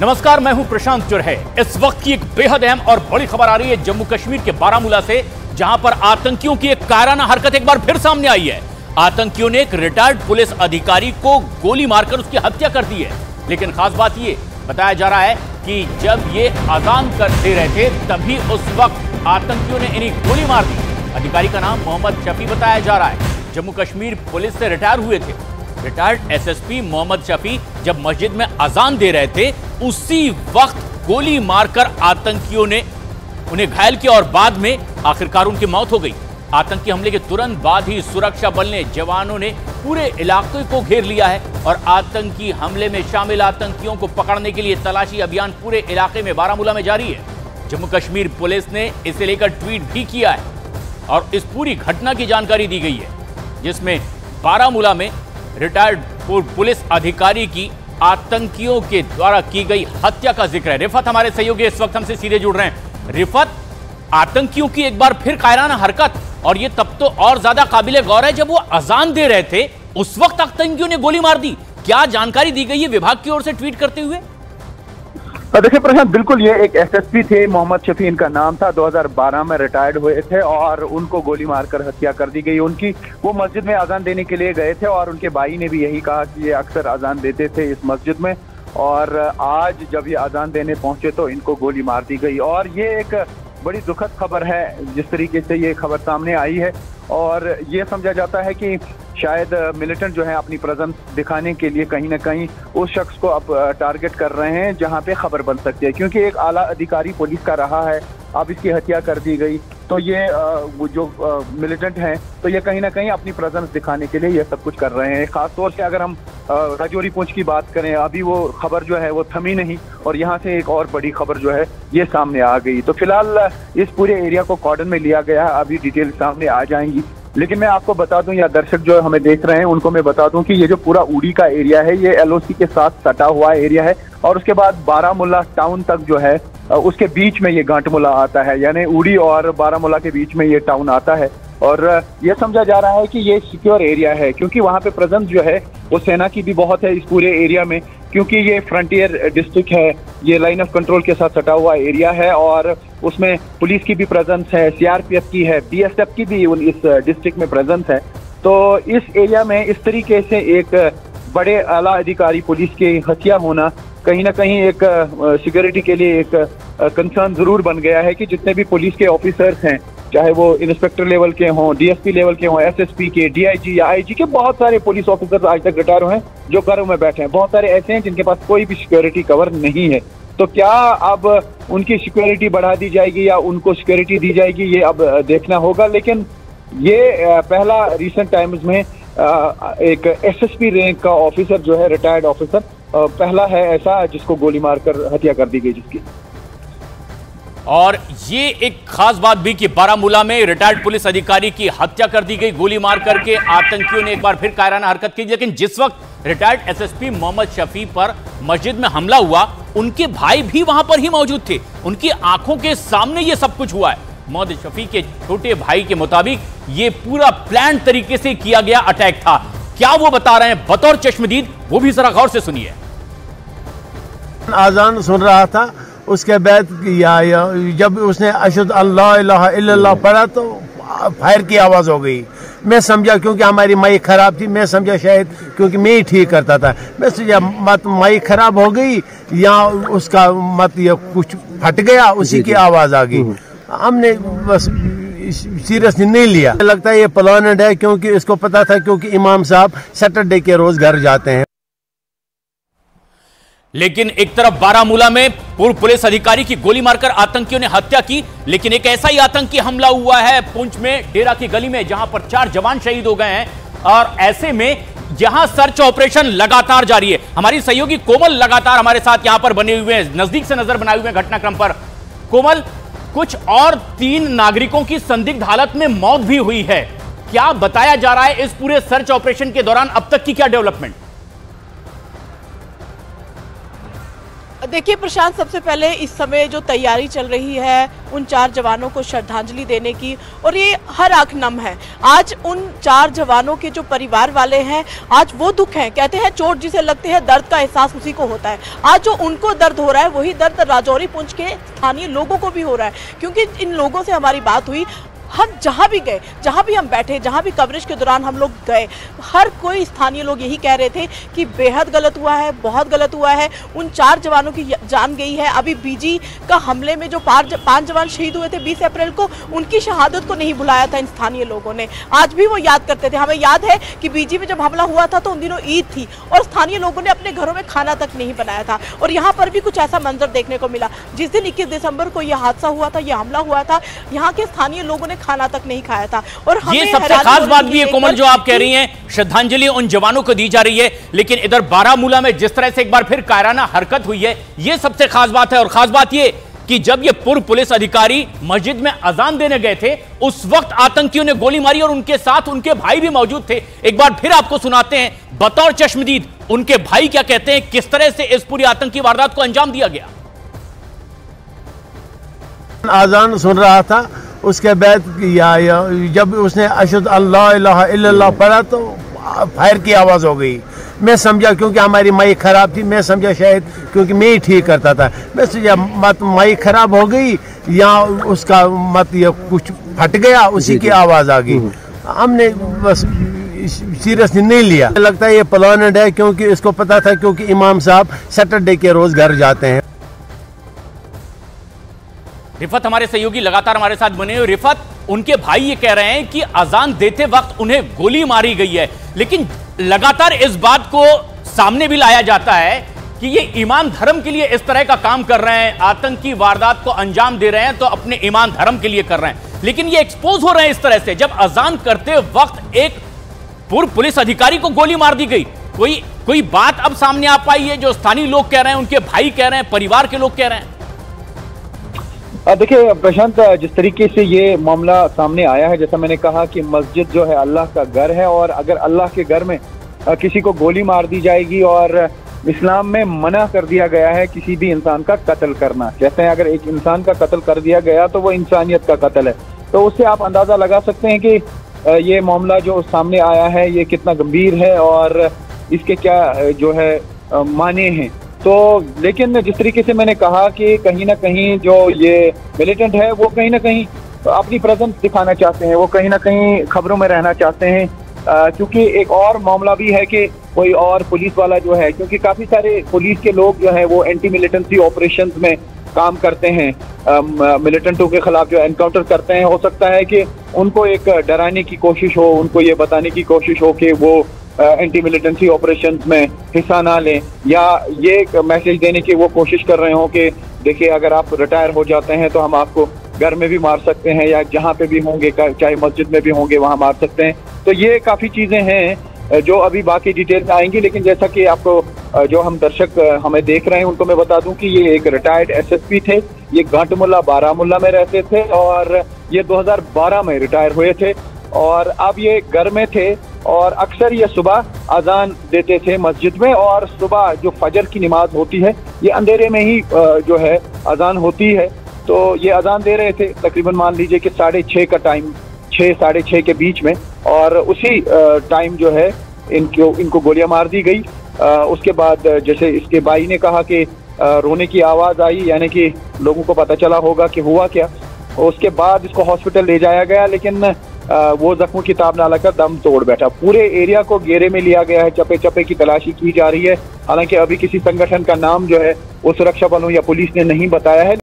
नमस्कार, मैं हूं प्रशांत चुरहे। इस वक्त की एक बेहद अहम और बड़ी खबर आ रही है जम्मू कश्मीर के बारामूला से, जहां पर आतंकियों की एक कायराना हरकत एक बार फिर सामने आई है। आतंकियों ने एक रिटायर्ड पुलिस अधिकारी को गोली मारकर उसकी हत्या कर दी है। लेकिन खास बात यह बताया जा रहा है कि जब ये अजान दे रहे थे तभी उस वक्त आतंकियों ने इन्हें गोली मार दी। अधिकारी का नाम मोहम्मद शफी बताया जा रहा है। जम्मू कश्मीर पुलिस से रिटायर हुए थे। रिटायर्ड एसएसपी मोहम्मद शफी जब मस्जिद में अजान दे रहे थे उसी वक्त गोली मारकर आतंकियों ने उन्हें घायल किया और बाद में आखिरकार उनकी मौत हो गई। आतंकी हमले के तुरंत बाद ही सुरक्षा बल ने जवानों ने पूरे इलाके को घेर लिया है और आतंकी हमले में शामिल आतंकियों को पकड़ने के लिए तलाशी अभियान पूरे इलाके में बारामूला में जारी है। जम्मू कश्मीर पुलिस ने इसे लेकर ट्वीट भी किया है और इस पूरी घटना की जानकारी दी गई है, जिसमें बारामूला में रिटायर्ड पुलिस अधिकारी की आतंकियों के द्वारा की गई हत्या का जिक्र है। रिफत हमारे सहयोगी इस वक्त हमसे सीधे जुड़ रहे हैं। रिफत, आतंकियों की एक बार फिर कायराना हरकत, और ये तब तो और ज्यादा काबिले गौर है जब वो अजान दे रहे थे उस वक्त आतंकियों ने गोली मार दी। क्या जानकारी दी गई है विभाग की ओर से ट्वीट करते हुए? देखिए प्रशांत, बिल्कुल ये एक एसएसपी थे, मोहम्मद शफी इनका नाम था। 2012 में रिटायर्ड हुए थे और उनको गोली मारकर हत्या कर दी गई उनकी। वो मस्जिद में अजान देने के लिए गए थे और उनके भाई ने भी यही कहा कि ये अक्सर अजान देते थे इस मस्जिद में, और आज जब ये अजान देने पहुंचे तो इनको गोली मार दी गई। और ये एक बड़ी दुखद खबर है जिस तरीके से ये खबर सामने आई है, और ये समझा जाता है कि शायद मिलिटेंट जो है अपनी प्रेजेंस दिखाने के लिए कहीं ना कहीं उस शख्स को अब टारगेट कर रहे हैं जहां पे खबर बन सकती है, क्योंकि एक आला अधिकारी पुलिस का रहा है, अब इसकी हत्या कर दी गई। तो ये वो जो मिलिटेंट हैं तो ये कहीं ना कहीं अपनी प्रेजेंस दिखाने के लिए ये सब कुछ कर रहे हैं। खासतौर से अगर हम राजौरी पुंछ की बात करें, अभी वो खबर जो है वो थमी नहीं और यहाँ से एक और बड़ी खबर जो है ये सामने आ गई। तो फिलहाल इस पूरे एरिया को कॉर्डन में लिया गया है, अभी डिटेल सामने आ जाएंगी। लेकिन मैं आपको बता दूं, या दर्शक जो हमें देख रहे हैं उनको मैं बता दूं कि ये जो पूरा उड़ी का एरिया है ये एलओसी के साथ सटा हुआ एरिया है, और उसके बाद बारामूला टाउन तक जो है उसके बीच में ये गांटमूला आता है, यानी उड़ी और बारामूला के बीच में ये टाउन आता है। और ये समझा जा रहा है कि ये सिक्योर एरिया है, क्योंकि वहाँ पे प्रेजेंस जो है वो सेना की भी बहुत है इस पूरे एरिया में, क्योंकि ये फ्रंटियर डिस्ट्रिक्ट है, ये लाइन ऑफ कंट्रोल के साथ सटा हुआ एरिया है और उसमें पुलिस की भी प्रेजेंस है, सीआरपीएफ की है, बीएसएफ की भी इस डिस्ट्रिक्ट में प्रेजेंस है। तो इस एरिया में इस तरीके से एक बड़े आला अधिकारी पुलिस की हत्या होना कहीं ना कहीं एक सिक्योरिटी के लिए एक कंसर्न जरूर बन गया है कि जितने भी पुलिस के ऑफिसर्स हैं, चाहे वो इंस्पेक्टर लेवल के हों, डीएसपी लेवल के हों, एसएसपी के, डीआईजी या आईजी के, बहुत सारे पुलिस ऑफिसर्स आज तक रिटायर हुए हैं जो घरों में बैठे हैं। बहुत सारे ऐसे हैं जिनके पास कोई भी सिक्योरिटी कवर नहीं है। तो क्या अब उनकी सिक्योरिटी बढ़ा दी जाएगी या उनको सिक्योरिटी दी जाएगी, ये अब देखना होगा। लेकिन ये पहला रिसेंट टाइम्स में एक एसएसपी रैंक का ऑफिसर जो है, रिटायर्ड ऑफिसर, पहला है ऐसा जिसको गोली मारकर हत्या कर दी गई जिसकी। और ये एक खास बात भी कि बारामूला में रिटायर्ड पुलिस अधिकारी की हत्या कर दी गई गोली मार करके। आतंकियों ने एक बार फिर कायराना हरकत की, लेकिन जिस वक्त रिटायर्ड एसएसपी मोहम्मद शफी पर मस्जिद में हमला हुआ उनके भाई भी वहां पर ही मौजूद थे। उनकी आंखों के सामने ये सब कुछ हुआ है। मोहम्मद शफी के छोटे भाई के मुताबिक ये पूरा प्लान तरीके से किया गया अटैक था। क्या वो बता रहे हैं बतौर चश्मदीद, वो भी जरा गौर से सुनिए। आजान सुन रहा था, उसके बाद जब उसने अशहदु अल्ला इलाहा इल्लल्लाह पढ़ा तो फायर की आवाज़ हो गई। मैं समझा, क्योंकि हमारी माइक खराब थी, मैं समझा शायद क्योंकि मैं ही ठीक करता था, मैं समझा मत माइक खराब हो गई या उसका मत ये कुछ फट गया, उसी की आवाज़ आ गई। हमने बस सीरियसली नहीं लिया। लगता है ये प्लानेड है, क्योंकि इसको पता था, क्योंकि इमाम साहब सैटरडे के रोज घर जाते हैं। लेकिन एक तरफ बारामूला में पूर्व पुलिस अधिकारी की गोली मारकर आतंकियों ने हत्या की, लेकिन एक ऐसा ही आतंकी हमला हुआ है पुंछ में डेरा की गली में, जहां पर 4 जवान शहीद हो गए हैं। और ऐसे में जहां सर्च ऑपरेशन लगातार जारी है। हमारी सहयोगी कोमल लगातार हमारे साथ यहां पर बने हुए हैं, नजदीक से नजर बनाए हुए हैं घटनाक्रम पर। कोमल, कुछ और 3 नागरिकों की संदिग्ध हालत में मौत भी हुई है, क्या बताया जा रहा है इस पूरे सर्च ऑपरेशन के दौरान अब तक की क्या डेवलपमेंट? देखिए प्रशांत, सबसे पहले इस समय जो तैयारी चल रही है उन 4 जवानों को श्रद्धांजलि देने की, और ये हर आंख नम है। आज उन 4 जवानों के जो परिवार वाले हैं, आज वो दुख है। कहते हैं चोट जिसे लगती है दर्द का एहसास उसी को होता है। आज जो उनको दर्द हो रहा है वही दर्द राजौरी पुंछ के स्थानीय लोगों को भी हो रहा है, क्योंकि इन लोगों से हमारी बात हुई। हम जहाँ भी गए, जहाँ भी हम बैठे, जहाँ भी कवरेज के दौरान हम लोग गए, हर कोई स्थानीय लोग यही कह रहे थे कि बेहद गलत हुआ है, बहुत गलत हुआ है। उन 4 जवानों की जान गई है। अभी बीजी का हमले में जो 5 जवान शहीद हुए थे 20 अप्रैल को, उनकी शहादत को नहीं भुलाया था इन स्थानीय लोगों ने। आज भी वो याद करते थे। हमें याद है कि बीजी में जब हमला हुआ था तो उन दिनों ईद थी और स्थानीय लोगों ने अपने घरों में खाना तक नहीं बनाया था। और यहाँ पर भी कुछ ऐसा मंजर देखने को मिला। जिस दिन 21 दिसंबर को यह हादसा हुआ था, यह हमला हुआ था, यहाँ के स्थानीय लोगों ने खाना तक नहीं खाया था। और ये सबसे खास बात भी है कोमल, जो आप कह रही हैं, श्रद्धांजलि उन जवानों को दी जा रही है, लेकिन इधर बारामूला में जिस तरह से एक बार फिर कायराना हरकत हुई है, ये सबसे खास बात है। और खास बात ये कि जब ये पूर्व पुलिस अधिकारी मस्जिद में अजान देने गए थे, उस वक्त आतंकियों ने गोली मारी और उनके साथ उनके भाई भी मौजूद थे। एक बार फिर आपको सुनाते हैं बतौर चश्मदीद उनके भाई क्या कहते हैं, किस तरह से इस पूरी आतंकी वारदात को अंजाम दिया गया। अजान सुन रहा था, उसके बाद जब उसने अशहदु अल्ला इलाहा इल्लल्लाह पढ़ा तो फायर की आवाज़ हो गई। मैं समझा, क्योंकि हमारी माइक ख़राब थी, मैं समझा शायद क्योंकि मैं ही ठीक करता था, मैं समझा मत माइक ख़राब हो गई या उसका मत ये कुछ फट गया, उसी की आवाज़ आ गई। हमने बस सीरियसली नहीं लिया। लगता है ये प्लानेड है, क्योंकि इसको पता था, क्योंकि इमाम साहब सैटरडे के रोज़ घर जाते हैं। रिफत हमारे सहयोगी लगातार हमारे साथ बने हुए। रिफत, उनके भाई ये कह रहे हैं कि अजान देते वक्त उन्हें गोली मारी गई है, लेकिन लगातार इस बात को सामने भी लाया जाता है कि ये ईमान धर्म के लिए इस तरह का काम कर रहे हैं, आतंकी वारदात को अंजाम दे रहे हैं तो अपने ईमान धर्म के लिए कर रहे हैं, लेकिन ये एक्सपोज हो रहे हैं इस तरह से जब अजान करते वक्त एक पूर्व पुलिस अधिकारी को गोली मार दी गई। कोई बात अब सामने आ पाई है जो स्थानीय लोग कह रहे हैं, उनके भाई कह रहे हैं, परिवार के लोग कह रहे हैं? देखिए प्रशांत, जिस तरीके से ये मामला सामने आया है, जैसा मैंने कहा कि मस्जिद जो है अल्लाह का घर है, और अगर अल्लाह के घर में किसी को गोली मार दी जाएगी, और इस्लाम में मना कर दिया गया है किसी भी इंसान का कत्ल करना। कहते हैं अगर एक इंसान का कत्ल कर दिया गया तो वो इंसानियत का कत्ल है। तो उससे आप अंदाज़ा लगा सकते हैं कि ये मामला जो सामने आया है ये कितना गंभीर है और इसके क्या जो है माने हैं। तो लेकिन जिस तरीके से मैंने कहा कि कहीं ना कहीं जो ये मिलिटेंट है वो कहीं ना कहीं अपनी प्रेजेंस दिखाना चाहते हैं, वो कहीं ना कहीं खबरों में रहना चाहते हैं, क्योंकि एक और मामला भी है कि कोई और पुलिस वाला जो है, क्योंकि काफ़ी सारे पुलिस के लोग जो है वो एंटी मिलिटेंसी ऑपरेशंस में काम करते हैं, मिलिटेंटों के खिलाफ जो एनकाउंटर करते हैं। हो सकता है कि उनको एक डराने की कोशिश हो, उनको ये बताने की कोशिश हो कि वो एंटी मिलिटेंसी ऑपरेशंस में हिस्सा ना लें, या ये मैसेज देने की वो कोशिश कर रहे हो कि देखिए अगर आप रिटायर हो जाते हैं तो हम आपको घर में भी मार सकते हैं, या जहाँ पे भी होंगे, चाहे मस्जिद में भी होंगे वहाँ मार सकते हैं। तो ये काफ़ी चीज़ें हैं जो अभी बाकी डिटेल्स आएंगी, लेकिन जैसा कि आपको जो हम दर्शक हमें देख रहे हैं उनको मैं बता दूं कि ये एक रिटायर्ड एसएसपी थे, ये घाटमुल्ला बारामूला में रहते थे और ये 2012 में रिटायर हुए थे, और अब ये घर में थे और अक्सर ये सुबह अजान देते थे मस्जिद में, और सुबह जो फजर की नमाज होती है ये अंधेरे में ही जो है अजान होती है। तो ये अजान दे रहे थे तकरीबन मान लीजिए कि 6:30 का टाइम, 6 साढ़े 6 के बीच में, और उसी टाइम जो है इनको गोलियां मार दी गई। उसके बाद जैसे इसके भाई ने कहा कि रोने की आवाज़ आई, यानी कि लोगों को पता चला होगा कि हुआ क्या। उसके बाद इसको हॉस्पिटल ले जाया गया, लेकिन वो जख्मों की ताब ना लगाकर दम तोड़ बैठा। पूरे एरिया को घेरे में लिया गया है, चप्पे चप्पे की तलाशी की जा रही है। हालांकि अभी किसी संगठन का नाम जो है वो सुरक्षा बलों या पुलिस ने नहीं बताया है।